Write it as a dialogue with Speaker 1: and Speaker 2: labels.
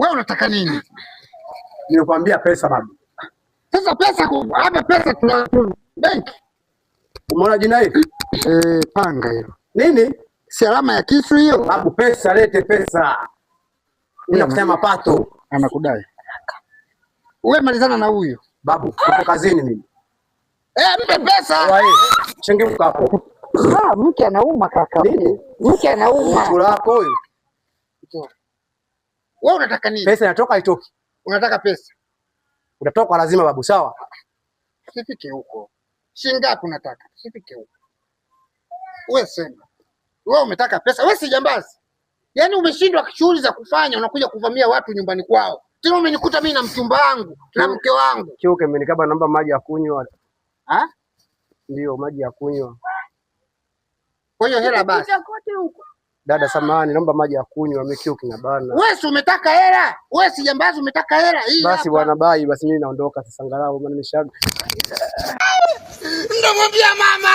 Speaker 1: Wewe unataka nini?
Speaker 2: Nilikwambia pesa babu.
Speaker 1: Sasa pesa hapa, pesa tuna benki.
Speaker 2: Umeona jina hili?
Speaker 1: Panga hilo.
Speaker 2: Nini?
Speaker 1: Si alama ya kisu hiyo?
Speaker 2: Babu, pesa, lete pesa. Unakusema mapato.
Speaker 1: Anakudai. Wewe malizana na huyu.
Speaker 2: Babu, uko kazini mimi.
Speaker 1: Mpe pesa.
Speaker 2: Wewe, chengemuka hapo.
Speaker 1: Mke anauma kaka.
Speaker 2: Nini?
Speaker 1: Mke anauma.
Speaker 2: Mtu lako huyo.
Speaker 1: Wewe unataka nini?
Speaker 2: Pesa inatoka itoki.
Speaker 1: Unataka pesa?
Speaker 2: Utatoka lazima babu, sawa?
Speaker 1: Usifike huko. Shilingi ngapi unataka? Usifike huko. Wewe sema. Wewe umetaka pesa? Wewe si jambazi. Yaani umeshindwa shughuli za kufanya, unakuja kuvamia watu nyumbani kwao. Tena umenikuta mimi na mchumba wangu na mke wangu.
Speaker 2: Kiuke amenikaba namba maji ya kunywa.
Speaker 1: Ndio,
Speaker 2: maji ya kunywa.
Speaker 1: Kwa hiyo hela basi.
Speaker 2: Dada samahani, naomba maji ya kunywa, amekiuki na bana.
Speaker 1: Wewe si umetaka hela? Wewe si jambazi, umetaka hela hii.
Speaker 2: Basi bwana bai, basi mimi naondoka sasa, angalau maana nimeshaga.
Speaker 1: Ndio mwambia mama.